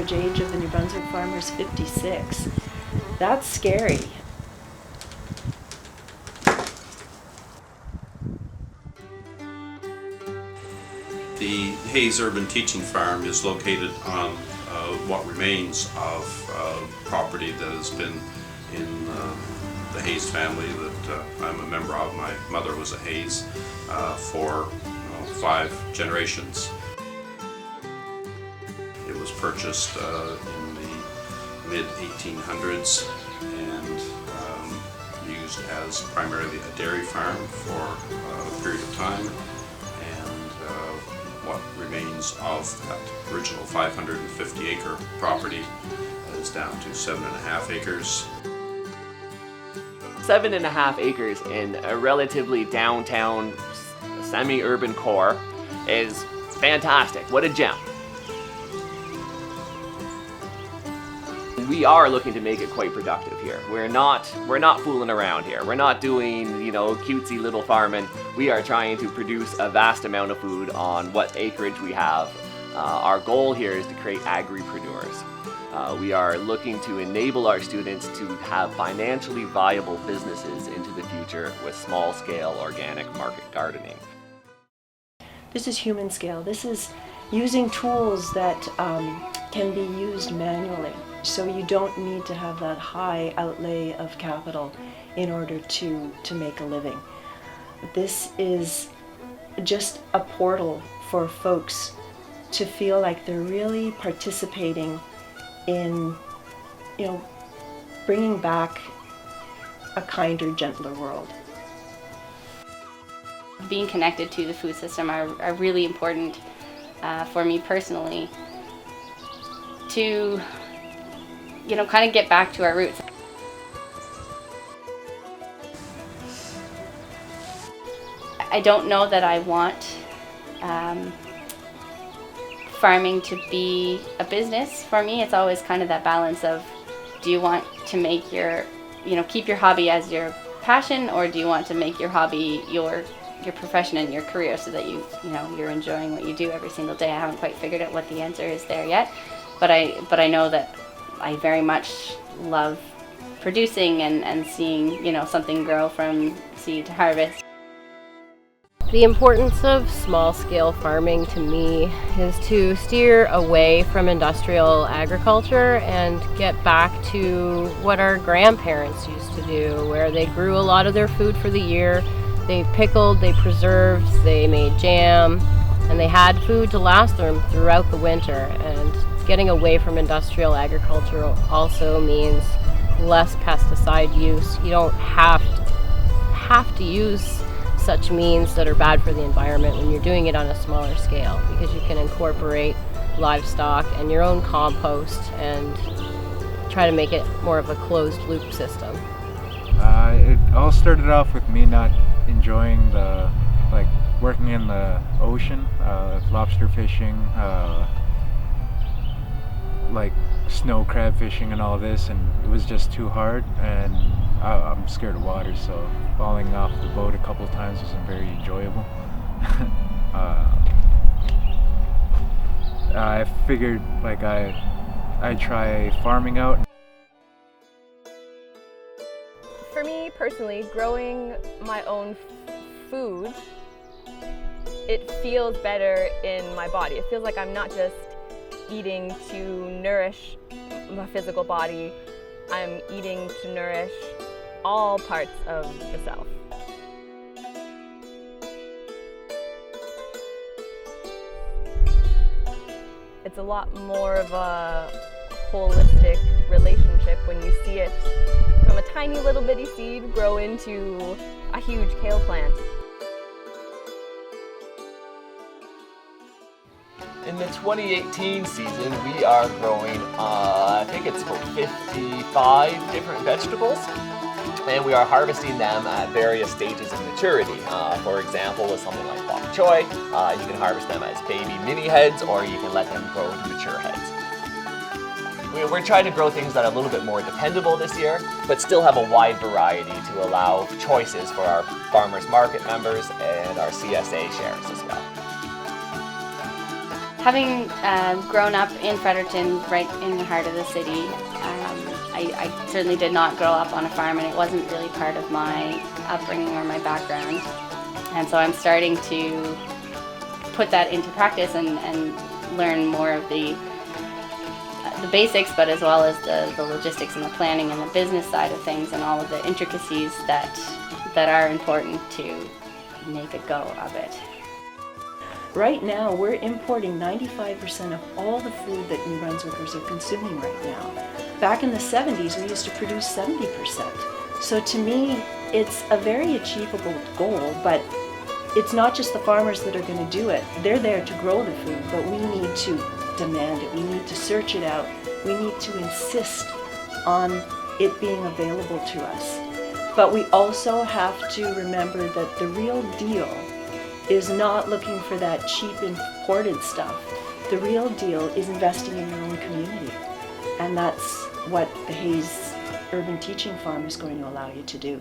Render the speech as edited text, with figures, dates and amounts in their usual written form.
average age of the New Brunswick farmer is 56. That's scary. The Hayes Urban Teaching Farm is located on what remains of property that has been in the Hayes family that I'm a member of. My mother was a Hayes for 5 generations. It was purchased in the mid-1800s and used as primarily a dairy farm for a period of time. What remains of that original 550-acre property is down to 7.5 acres. 7.5 acres in a relatively downtown, semi-urban core is fantastic. What a gem. We are looking to make it quite productive here. We're not fooling around here. We're not doing, cutesy little farming. We are trying to produce a vast amount of food on what acreage we have. Our goal here is to create agripreneurs. We are looking to enable our students to have financially viable businesses into the future with small-scale organic market gardening. This is human scale. This is using tools that can be used manually. So you don't need to have that high outlay of capital in order to make a living. This is just a portal for folks to feel like they're really participating in, bringing back a kinder, gentler world. Being connected to the food system are really important for me personally to kind of get back to our roots. I don't know that I want farming to be a business for me. It's always kind of that balance of, do you want to make your, keep your hobby as your passion, or do you want to make your hobby your profession and your career so that you're enjoying what you do every single day? I haven't quite figured out what the answer is there yet, but I know that I very much love producing and seeing, something grow from seed to harvest. The importance of small-scale farming to me is to steer away from industrial agriculture and get back to what our grandparents used to do, where they grew a lot of their food for the year. They pickled, they preserved, they made jam, and they had food to last them throughout the winter. And getting away from industrial agriculture also means less pesticide use. You don't have to use such means that are bad for the environment when you're doing it on a smaller scale, because you can incorporate livestock and your own compost and try to make it more of a closed loop system. It all started off with me not enjoying working in the ocean, lobster fishing, snow crab fishing and all this, and it was just too hard, and I'm scared of water, so falling off the boat a couple times wasn't very enjoyable. I figured I'd try farming out. For me personally, growing my own food, it feels better in my body. It feels like I'm not just eating to nourish my physical body, I'm eating to nourish all parts of the self. It's a lot more of a holistic relationship when you see it from a tiny little bitty seed grow into a huge kale plant. In the 2018 season, we are growing, I think it's about 55 different vegetables, and we are harvesting them at various stages of maturity. For example, with something like bok choy, you can harvest them as baby mini heads, or you can let them grow to mature heads. We're trying to grow things that are a little bit more dependable this year, but still have a wide variety to allow choices for our farmers market members and our CSA shares as well. Having grown up in Fredericton, right in the heart of the city, I certainly did not grow up on a farm, and it wasn't really part of my upbringing or my background. And so I'm starting to put that into practice and learn more of the basics, but as well as the logistics and the planning and the business side of things and all of the intricacies that are important to make a go of it. Right now, we're importing 95% of all the food that New Brunswickers are consuming right now. Back in the 70s, we used to produce 70%. So to me, it's a very achievable goal, but it's not just the farmers that are going to do it. They're there to grow the food, but we need to demand it. We need to search it out. We need to insist on it being available to us. But we also have to remember that the real deal is not looking for that cheap imported stuff. The real deal is investing in your own community. And that's what the Hayes Urban Teaching Farm is going to allow you to do.